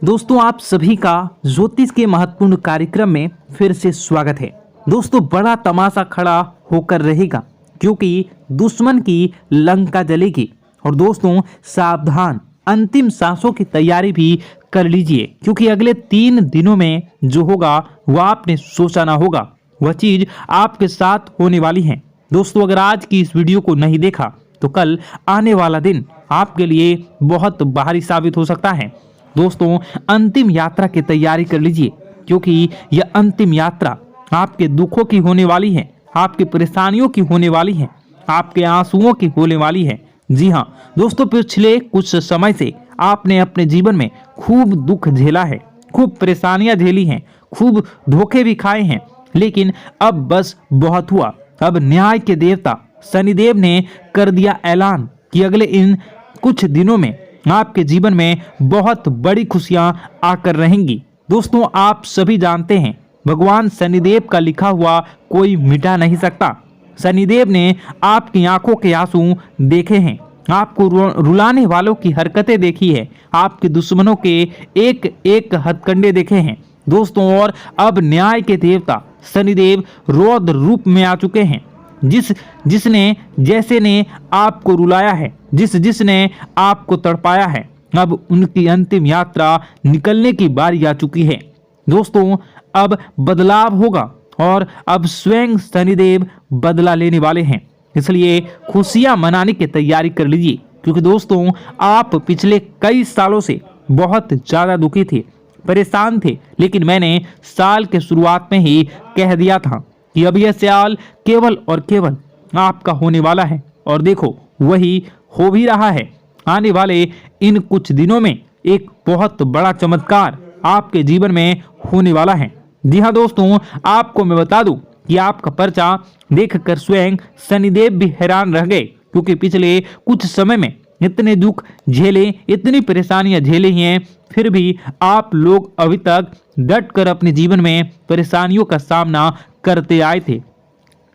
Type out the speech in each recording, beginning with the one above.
दोस्तों आप सभी का ज्योतिष के महत्वपूर्ण कार्यक्रम में फिर से स्वागत है। दोस्तों बड़ा तमाशा खड़ा होकर रहेगा क्योंकि दुश्मन की लंका जलेगी। और दोस्तों सावधान, अंतिम सांसों की तैयारी भी कर लीजिए क्योंकि अगले 3 दिनों में जो होगा वह आपने सोचा ना होगा, वह चीज आपके साथ होने वाली है। दोस्तों अगर आज की इस वीडियो को नहीं देखा तो कल आने वाला दिन आपके लिए बहुत भारी साबित हो सकता है। दोस्तों अंतिम यात्रा की तैयारी कर लीजिए क्योंकि यह अंतिम यात्रा आपके दुखों की होने वाली है, आपकी परेशानियों की होने वाली है, आपके आंसुओं की होने वाली है। जी हाँ दोस्तों, पिछले कुछ समय से आपने अपने जीवन में खूब दुख झेला है, खूब परेशानियां झेली हैं, खूब धोखे भी खाए हैं, लेकिन अब बस बहुत हुआ। अब न्याय के देवता शनिदेव ने कर दिया ऐलान कि अगले इन कुछ दिनों में आपके जीवन में बहुत बड़ी खुशियां आकर रहेंगी। दोस्तों आप सभी जानते हैं भगवान शनिदेव का लिखा हुआ कोई मिटा नहीं सकता। शनिदेव ने आपकी आंखों के आंसू देखे हैं, आपको रुलाने वालों की हरकतें देखी है, आपके दुश्मनों के एक एक हथकंडे देखे हैं। दोस्तों और अब न्याय के देवता शनिदेव रौद्र रूप में आ चुके हैं। जिसने जैसे ने आपको रुलाया है, जिसने आपको तड़पाया है, अब उनकी अंतिम यात्रा निकलने की बारी आ चुकी है। दोस्तों अब बदलाव होगा और अब स्वयं शनिदेव बदला लेने वाले हैं, इसलिए खुशियां मनाने की तैयारी कर लीजिए क्योंकि दोस्तों आप पिछले कई सालों से बहुत ज्यादा दुखी थे, परेशान थे, लेकिन मैंने साल के शुरुआत में ही कह दिया था कि अब यह साल केवल और केवल आपका होने वाला है और देखो वही हो भी रहा है। आने वाले इन कुछ दिनों में एक बहुत बड़ा चमत्कार आपके जीवन में होने वाला है। जी हाँ दोस्तों, आपको मैं बता दूं कि आपका पर्चा देखकर स्वयं शनिदेव भी हैरान रह गए क्योंकि पिछले कुछ समय में इतने दुख झेले, इतनी परेशानियां झेली हैं, फिर भी आप लोग अभी तक डट कर अपने जीवन में परेशानियों का सामना करते आए थे।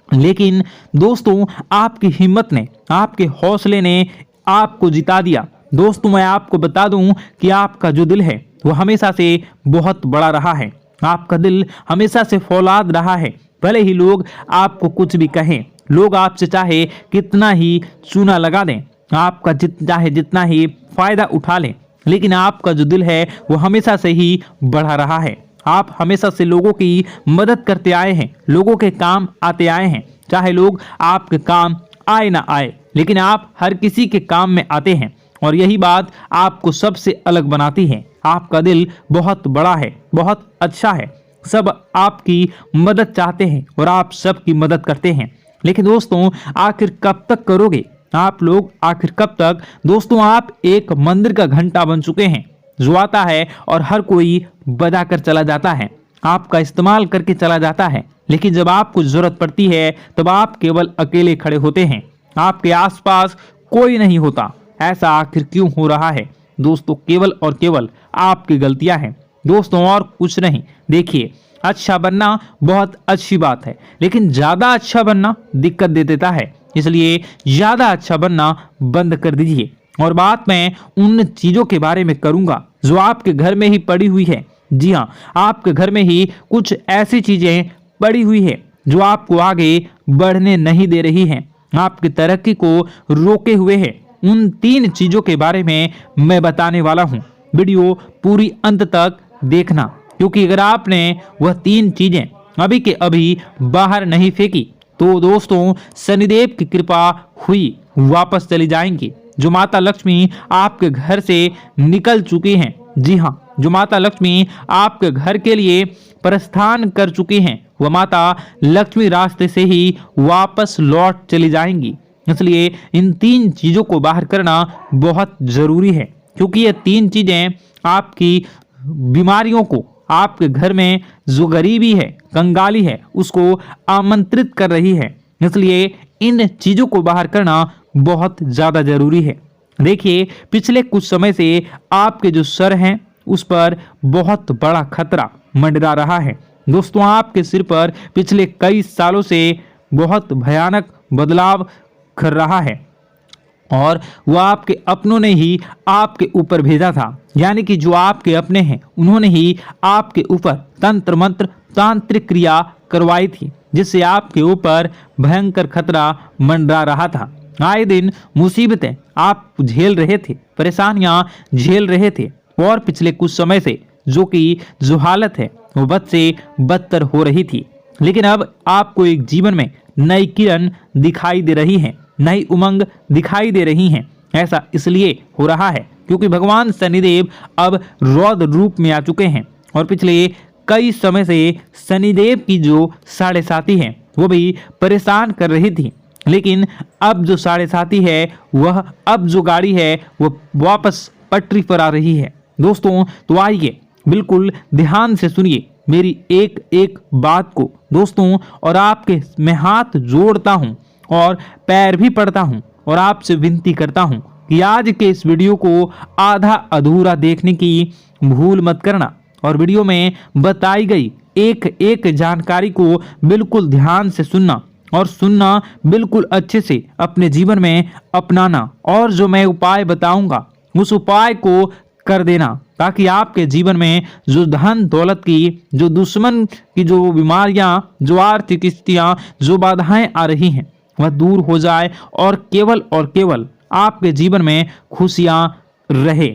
लेकिन दोस्तों आपकी हिम्मत ने, आपके हौसले ने आपको जिता दिया। दोस्तों मैं आपको बता दूं कि आपका जो दिल है वो हमेशा से बहुत बड़ा रहा है, आपका दिल हमेशा से फौलाद रहा है। भले ही लोग आपको कुछ भी कहें, लोग आपसे चाहे कितना ही चूना लगा दें, आपका चाहे जितना ही फायदा उठा लें, लेकिन आपका जो दिल है वो हमेशा से ही बढ़ा रहा है। आप हमेशा से लोगों की मदद करते आए हैं, लोगों के काम आते आए हैं, चाहे लोग आपके काम आए ना आए, लेकिन आप हर किसी के काम में आते हैं और यही बात आपको सबसे अलग बनाती है। आपका दिल बहुत बड़ा है, बहुत अच्छा है, सब आपकी मदद चाहते हैं और आप सबकी मदद करते हैं। लेकिन दोस्तों आखिर कब तक करोगे आप लोग, आखिर कब तक? दोस्तों आप एक मंदिर का घंटा बन चुके हैं जो आता है और हर कोई बजा कर चला जाता है, आपका इस्तेमाल करके चला जाता है, लेकिन जब आपको जरूरत पड़ती है तब आप केवल अकेले खड़े होते हैं, आपके आसपास कोई नहीं होता। ऐसा आखिर क्यों हो रहा है? दोस्तों केवल और केवल आपकी गलतियां हैं दोस्तों, और कुछ नहीं। देखिए अच्छा बनना बहुत अच्छी बात है, लेकिन ज्यादा अच्छा बनना दिक्कत दे देता है, इसलिए ज्यादा अच्छा बनना बंद कर दीजिए। और बात मैं उन चीजों के बारे में करूंगा जो आपके घर में ही पड़ी हुई है। जी हाँ, आपके घर में ही कुछ ऐसी चीजें पड़ी हुई है जो आपको आगे बढ़ने नहीं दे रही हैं, आपकी तरक्की को रोके हुए है। उन 3 चीजों के बारे में मैं बताने वाला हूँ, वीडियो पूरी अंत तक देखना क्योंकि अगर आपने वह 3 चीजें अभी के अभी बाहर नहीं फेंकी तो दोस्तों शनिदेव की कृपा हुई वापस चली जाएंगी। जो माता लक्ष्मी आपके घर से निकल चुकी हैं, जी हाँ, जो माता लक्ष्मी आपके घर के लिए प्रस्थान कर चुकी हैं, वह माता लक्ष्मी रास्ते से ही वापस लौट चली जाएंगी। इसलिए इन 3 चीजों को बाहर करना बहुत जरूरी है क्योंकि ये 3 चीजें आपकी बीमारियों को, आपके घर में जो गरीबी है, कंगाली है, उसको आमंत्रित कर रही है। इसलिए इन चीजों को बाहर करना बहुत ज्यादा जरूरी है। देखिए पिछले कुछ समय से आपके जो सर हैं उस पर बहुत बड़ा खतरा मंडरा रहा है। दोस्तों आपके सिर पर पिछले कई सालों से बहुत भयानक बदलाव कर रहा है। और वह आपके अपनों ने ही आपके ऊपर भेजा था, यानी कि जो आपके अपने हैं उन्होंने ही आपके ऊपर तंत्र मंत्र तांत्रिक क्रिया करवाई थी, जिससे आपके ऊपर भयंकर खतरा मंडरा रहा था। आए दिन मुसीबतें आप झेल रहे थे, परेशानियां झेल रहे थे, और पिछले कुछ समय से जो हालत है वो बद से बदतर हो रही थी। लेकिन अब आपको एक जीवन में नई किरण दिखाई दे रही है, नई उमंग दिखाई दे रही हैं। ऐसा इसलिए हो रहा है क्योंकि भगवान शनिदेव अब रौद्र रूप में आ चुके हैं, और पिछले कई समय से शनिदेव की जो साढ़े साथी है वो भी परेशान कर रही थी। लेकिन अब जो साढ़े साथी है वह, अब जो गाड़ी है वो वापस पटरी पर आ रही है। दोस्तों तो आइए बिल्कुल ध्यान से सुनिए मेरी एक एक बात को दोस्तों, और आपके मैं हाथ जोड़ता हूं और पैर भी पड़ता हूं और आपसे विनती करता हूं कि आज के इस वीडियो को आधा अधूरा देखने की भूल मत करना, और वीडियो में बताई गई एक एक जानकारी को बिल्कुल ध्यान से सुनना, और सुनना बिल्कुल अच्छे से अपने जीवन में अपनाना, और जो मैं उपाय बताऊंगा उस उपाय को कर देना, ताकि आपके जीवन में जो धन दौलत की, जो दुश्मन की जो बीमारियां, जो आर्थिक स्थितियां, जो बाधाएं आ रही हैं वह दूर हो जाए और केवल आपके जीवन में खुशियां रहे।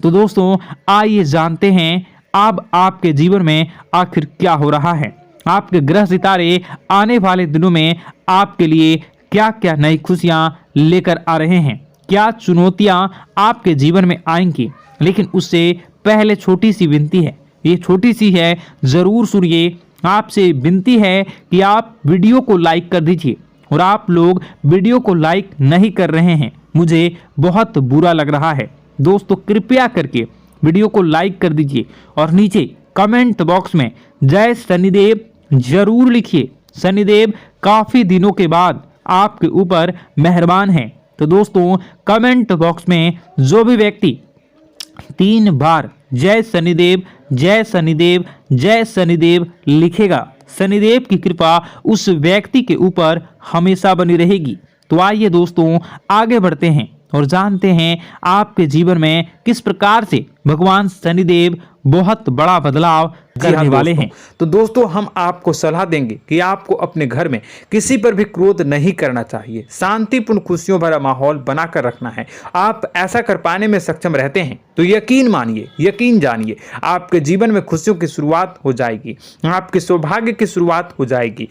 तो दोस्तों आइए जानते हैं अब आपके जीवन में आखिर क्या हो रहा है। आपके ग्रह सितारे आने वाले दिनों में आपके लिए क्या क्या नई खुशियां लेकर आ रहे हैं, क्या चुनौतियां आपके जीवन में आएंगी। लेकिन उससे पहले छोटी सी विनती है, ये छोटी सी है, जरूर सुनिए। आपसे विनती है कि आप वीडियो को लाइक कर दीजिए, और आप लोग वीडियो को लाइक नहीं कर रहे हैं, मुझे बहुत बुरा लग रहा है। दोस्तों कृपया करके वीडियो को लाइक कर दीजिए और नीचे कमेंट बॉक्स में जय शनिदेव जरूर लिखिए। शनिदेव काफी दिनों के बाद आपके ऊपर मेहरबान हैं। तो दोस्तों कमेंट बॉक्स में जो भी व्यक्ति 3 बार जय शनिदेव जय शनिदेव जय शनिदेव लिखेगा, शनिदेव की कृपा उस व्यक्ति के ऊपर हमेशा बनी रहेगी। तो आइए दोस्तों आगे बढ़ते हैं और जानते हैं आपके जीवन में किस प्रकार से भगवान शनिदेव बहुत बड़ा बदलाव करने वाले हैं। तो दोस्तों हम आपको सलाह देंगे कि आपको अपने घर में किसी पर भी क्रोध नहीं करना चाहिए, शांतिपूर्ण खुशियों भरा माहौल बनाकर रखना है। आप ऐसा कर पाने में सक्षम रहते हैं तो यकीन मानिए, यकीन जानिए, आपके जीवन में खुशियों की शुरुआत हो जाएगी, आपके सौभाग्य की शुरुआत हो जाएगी।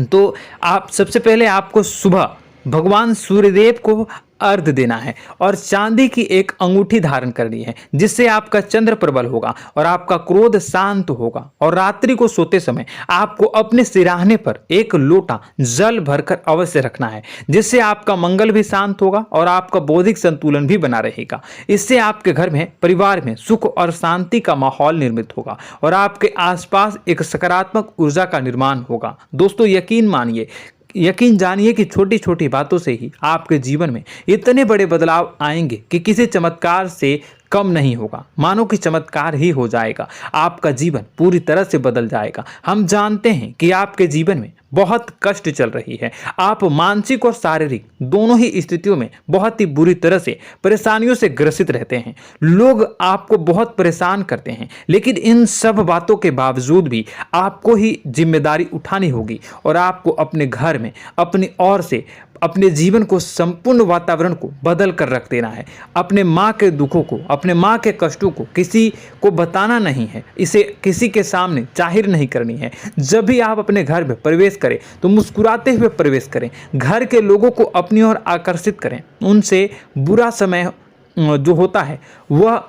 तो आप सबसे पहले आपको सुबह भगवान सूर्यदेव को अर्घ देना है और चांदी की एक अंगूठी धारण करनी है, जिससे आपका चंद्र प्रबल होगा और आपका क्रोध शांत होगा। और रात्रि को सोते समय आपको अपने सिराहने पर एक लोटा जल भरकर अवश्य रखना है, जिससे आपका मंगल भी शांत होगा और आपका बौद्धिक संतुलन भी बना रहेगा। इससे आपके घर में, परिवार में सुख और शांति का माहौल निर्मित होगा और आपके आसपास एक सकारात्मक ऊर्जा का निर्माण होगा। दोस्तों यकीन मानिए, यकीन जानिए कि छोटी छोटी बातों से ही आपके जीवन में इतने बड़े बदलाव आएंगे कि किसी चमत्कार से कम नहीं होगा, मानो कि चमत्कार ही हो जाएगा। आपका जीवन पूरी तरह से बदल जाएगा। हम जानते हैं कि आपके जीवन में बहुत कष्ट चल रही है, आप मानसिक और शारीरिक दोनों ही स्थितियों में बहुत ही बुरी तरह से परेशानियों से ग्रसित रहते हैं। लोग आपको बहुत परेशान करते हैं, लेकिन इन सब बातों के बावजूद भी आपको ही जिम्मेदारी उठानी होगी और आपको अपने घर में अपनी ओर से अपने जीवन को, संपूर्ण वातावरण को बदल कर रख देना है। अपने माँ के दुखों को, अपने माँ के कष्टों को किसी को बताना नहीं है, इसे किसी के सामने जाहिर नहीं करनी है। जब भी आप अपने घर में प्रवेश करें तो मुस्कुराते हुए प्रवेश करें, घर के लोगों को अपनी ओर आकर्षित करें। उनसे बुरा समय जो होता है वह,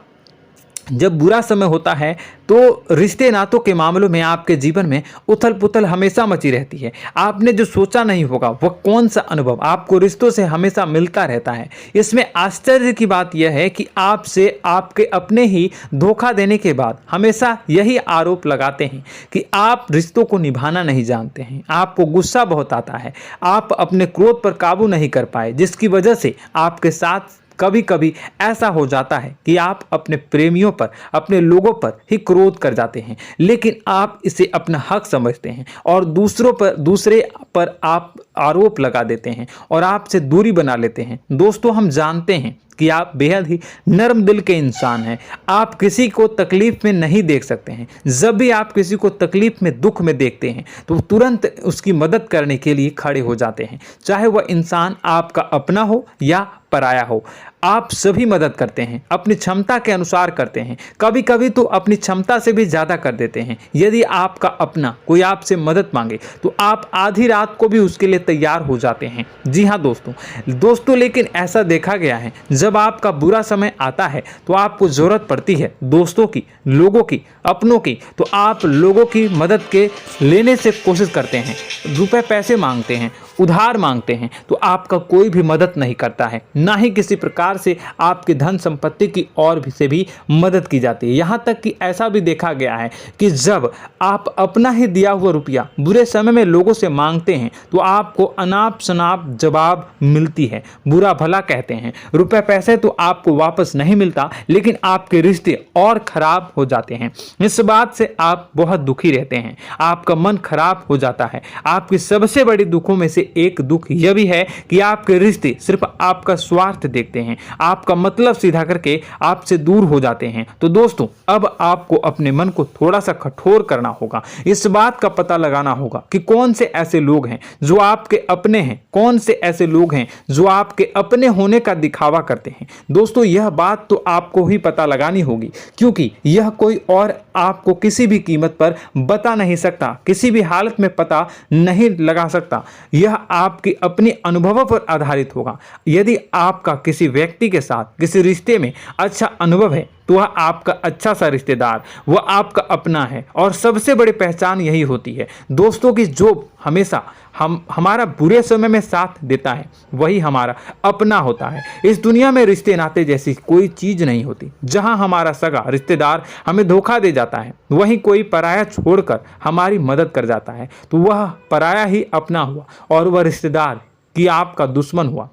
जब बुरा समय होता है तो रिश्ते नातों के मामलों में आपके जीवन में उथल पुथल हमेशा मची रहती है। आपने जो सोचा नहीं होगा वह कौन सा अनुभव आपको रिश्तों से हमेशा मिलता रहता है। इसमें आश्चर्य की बात यह है कि आपसे आपके अपने ही धोखा देने के बाद हमेशा यही आरोप लगाते हैं कि आप रिश्तों को निभाना नहीं जानते हैं, आपको गुस्सा बहुत आता है, आप अपने क्रोध पर काबू नहीं कर पाए, जिसकी वजह से आपके साथ कभी कभी ऐसा हो जाता है कि आप अपने प्रेमियों पर, अपने लोगों पर ही क्रोध कर जाते हैं, लेकिन आप इसे अपना हक समझते हैं और दूसरे पर आप आरोप लगा देते हैं और आपसे दूरी बना लेते हैं। दोस्तों, हम जानते हैं कि आप बेहद ही नर्म दिल के इंसान हैं। आप किसी को तकलीफ में नहीं देख सकते हैं। जब भी आप किसी को तकलीफ में, दुख में देखते हैं तो तुरंत उसकी मदद करने के लिए खड़े हो जाते हैं, चाहे वह इंसान आपका अपना हो या पराया हो। आप सभी मदद करते हैं, अपनी क्षमता के अनुसार करते हैं, कभी कभी तो अपनी क्षमता से भी ज़्यादा कर देते हैं। यदि आपका अपना कोई आपसे मदद मांगे तो आप आधी रात को भी उसके लिए तैयार हो जाते हैं। जी हाँ दोस्तों, लेकिन ऐसा देखा गया है, जब आपका बुरा समय आता है तो आपको ज़रूरत पड़ती है दोस्तों की, लोगों की, अपनों की, तो आप लोगों की मदद के लेने से कोशिश करते हैं, रुपए पैसे मांगते हैं, उधार मांगते हैं, तो आपका कोई भी मदद नहीं करता है, ना ही किसी प्रकार से आपकी धन संपत्ति की और भी से भी मदद की जाती है। यहाँ तक कि ऐसा भी देखा गया है कि जब आप अपना ही दिया हुआ रुपया बुरे समय में लोगों से मांगते हैं तो आपको अनाप शनाप जवाब मिलती है, बुरा भला कहते हैं। रुपए पैसे तो आपको वापस नहीं मिलता, लेकिन आपके रिश्ते और खराब हो जाते हैं। इस बात से आप बहुत दुखी रहते हैं, आपका मन खराब हो जाता है। आपकी सबसे बड़ी दुखों में से एक दुख यह भी है कि आपके रिश्ते सिर्फ आपका स्वार्थ देखते हैं, आपका मतलब सीधा करके आपसे दूर हो जाते हैं। तो दोस्तों, अब आपको अपने मन को थोड़ा सा कठोर करना होगा, इस बात का पता लगाना होगा कि कौन से ऐसे लोग हैं जो आपके अपने हैं, कौन से ऐसे लोग हैं जो आपके अपने होने का दिखावा करते हैं। दोस्तों, यह बात तो आपको ही पता लगानी होगी, क्योंकि यह कोई और आपको किसी भी कीमत पर बता नहीं सकता, किसी भी हालत में पता नहीं लगा सकता। यह आपके अपने अनुभवों पर आधारित होगा। यदि आपका किसी व्यक्ति के साथ किसी रिश्ते में अच्छा अनुभव है तो वह आपका अच्छा सा रिश्तेदार, वह आपका अपना है, और सबसे बड़ी पहचान यही होती है दोस्तों की जो हमेशा हमारा बुरे समय में साथ देता है वही हमारा अपना होता है। इस दुनिया में रिश्ते नाते जैसी कोई चीज़ नहीं होती। जहां हमारा सगा रिश्तेदार हमें धोखा दे जाता है, वहीं कोई पराया छोड़कर हमारी मदद कर जाता है तो वह पराया ही अपना हुआ और वह रिश्तेदार की आपका दुश्मन हुआ।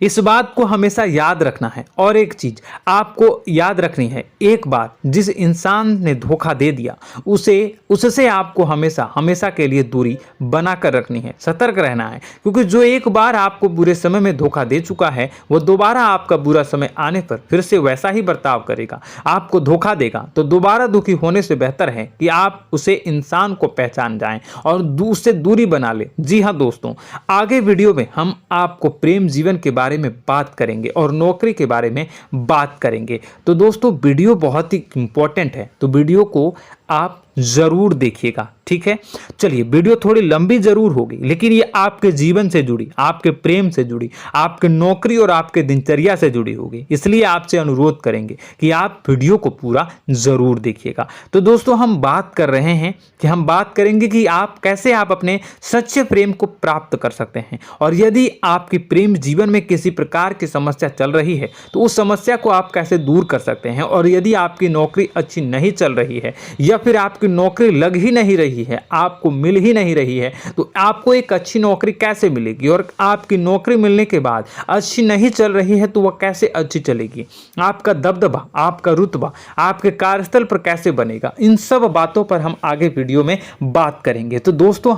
इस बात को हमेशा याद रखना है। और एक चीज आपको याद रखनी है, एक बार जिस इंसान ने धोखा दे दिया उससे आपको हमेशा के लिए दूरी बनाकर रखनी है, सतर्क रहना है, क्योंकि जो एक बार आपको बुरे समय में धोखा दे चुका है वो दोबारा आपका बुरा समय आने पर फिर से वैसा ही बर्ताव करेगा, आपको धोखा देगा। तो दोबारा दुखी होने से बेहतर है कि आप उसे इंसान को पहचान जाएं और उससे दूरी बना ले। जी हाँ दोस्तों, आगे वीडियो में हम आपको प्रेम जीवन के बारे में बात करेंगे और नौकरी के बारे में बात करेंगे। तो दोस्तों, वीडियो बहुत ही इंपॉर्टेंट है, तो वीडियो को आप जरूर देखिएगा, ठीक है। चलिए, वीडियो थोड़ी लंबी जरूर होगी, लेकिन ये आपके जीवन से जुड़ी, आपके प्रेम से जुड़ी, आपके नौकरी और आपके दिनचर्या से जुड़ी होगी, इसलिए आपसे अनुरोध करेंगे कि आप वीडियो को पूरा जरूर देखिएगा। तो दोस्तों, हम बात कर रहे हैं कि हम बात करेंगे कि आप कैसे आप अपने सच्चे प्रेम को प्राप्त कर सकते हैं, और यदि आपकी प्रेम जीवन में किसी प्रकार की समस्या चल रही है तो उस समस्या को आप कैसे दूर कर सकते हैं, और यदि आपकी नौकरी अच्छी नहीं चल रही है या फिर आपकी नौकरी लग ही नहीं रही है, आपको मिल ही नहीं रही है, तो आपको एक अच्छी नौकरी कैसे मिलेगी, और आपकी नौकरी मिलने के बाद अच्छी नहीं चल रही है तो वह कैसे अच्छी चलेगी, आपका दबदबा, आपका रुतबा आपके कार्यस्थल पर कैसे बनेगा, इन सब बातों पर हम आगे वीडियो में बात करेंगे। तो दोस्तों,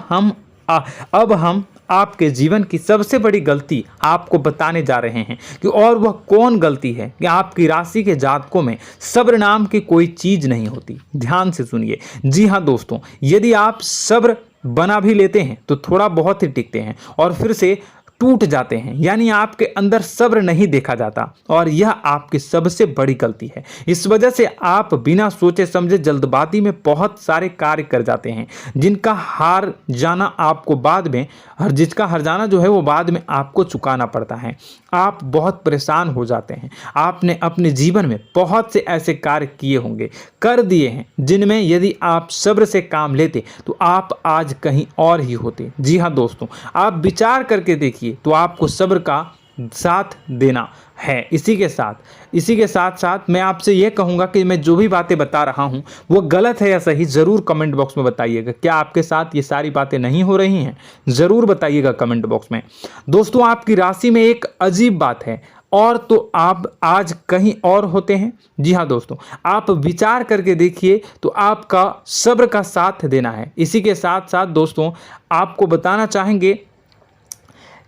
अब हम आपके जीवन की सबसे बड़ी गलती आपको बताने जा रहे हैं कि और वह कौन गलती है कि आपकी राशि के जातकों में सब्र नाम की कोई चीज नहीं होती। ध्यान से सुनिए। जी हाँ दोस्तों, यदि आप सब्र बना भी लेते हैं तो थोड़ा बहुत ही टिकते हैं और फिर से टूट जाते हैं, यानी आपके अंदर सब्र नहीं देखा जाता, और यह आपकी सबसे बड़ी गलती है। इस वजह से आप बिना सोचे समझे जल्दबाजी में बहुत सारे कार्य कर जाते हैं, जिसका हार जाना जो है वो बाद में आपको चुकाना पड़ता है। आप बहुत परेशान हो जाते हैं। आपने अपने जीवन में बहुत से ऐसे कार्य किए होंगे, कर दिए हैं, जिनमें यदि आप सब्र से काम लेते तो आप आज कहीं और ही होते। जी हाँ दोस्तों, आप विचार करके देखिए तो आपको सब्र का साथ देना है। इसी के साथ साथ मैं आपसे यह कहूँगा कि मैं जो भी बातें बता रहा हूँ वो गलत है या सही, ज़रूर कमेंट बॉक्स में बताइएगा। क्या आपके साथ ये सारी बातें नहीं हो रही हैं? ज़रूर बताइएगा कमेंट बॉक्स में। दोस्तों, आपकी राशि में एक अजीब बात है, और तो आप आज कहीं और होते हैं। जी हाँ दोस्तों, आप विचार करके देखिए तो आपका सब्र का साथ देना है। इसी के साथ साथ दोस्तों आपको बताना चाहेंगे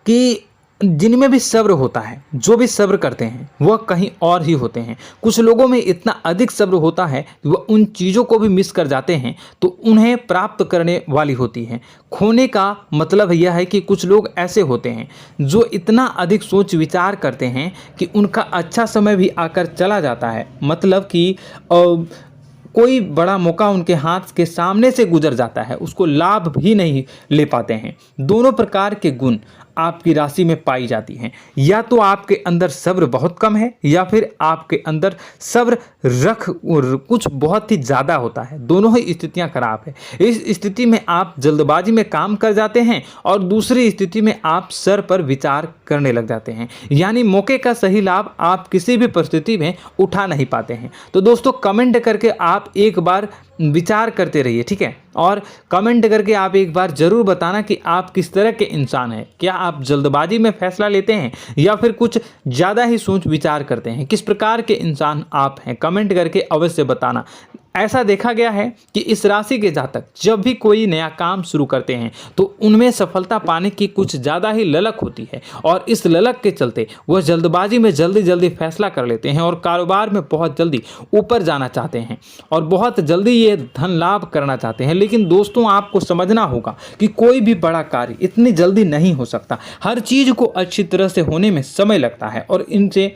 कि जिनमें भी सब्र होता है, जो भी सब्र करते हैं वह कहीं और ही होते हैं। कुछ लोगों में इतना अधिक सब्र होता है कि वह उन चीज़ों को भी मिस कर जाते हैं तो उन्हें प्राप्त करने वाली होती हैं। खोने का मतलब यह है कि कुछ लोग ऐसे होते हैं जो इतना अधिक सोच विचार करते हैं कि उनका अच्छा समय भी आकर चला जाता है। मतलब कि कोई बड़ा मौका उनके हाथ के सामने से गुजर जाता है, उसको लाभ भी नहीं ले पाते हैं। दोनों प्रकार के गुण आपकी राशि में पाई जाती हैं। या तो आपके अंदर सब्र बहुत कम है या फिर आपके अंदर सब्र रख कुछ बहुत ही ज़्यादा होता है। दोनों ही स्थितियां खराब है। इस स्थिति में आप जल्दबाजी में काम कर जाते हैं और दूसरी स्थिति में आप सर पर विचार करने लग जाते हैं। यानी मौके का सही लाभ आप किसी भी परिस्थिति में उठा नहीं पाते हैं। तो दोस्तों कमेंट करके आप एक बार विचार करते रहिए, ठीक है। और कमेंट करके आप एक बार ज़रूर बताना कि आप किस तरह के इंसान हैं। क्या आप जल्दबाजी में फैसला लेते हैं या फिर कुछ ज़्यादा ही सोच विचार करते हैं? किस प्रकार के इंसान आप हैं, कमेंट करके अवश्य बताना। ऐसा देखा गया है कि इस राशि के जातक जब भी कोई नया काम शुरू करते हैं तो उनमें सफलता पाने की कुछ ज़्यादा ही ललक होती है और इस ललक के चलते वह जल्दबाजी में जल्दी जल्दी फैसला कर लेते हैं और कारोबार में बहुत जल्दी ऊपर जाना चाहते हैं और बहुत जल्दी ये धन लाभ करना चाहते हैं। लेकिन दोस्तों आपको समझना होगा कि कोई भी बड़ा कार्य इतनी जल्दी नहीं हो सकता। हर चीज़ को अच्छी तरह से होने में समय लगता है और इनसे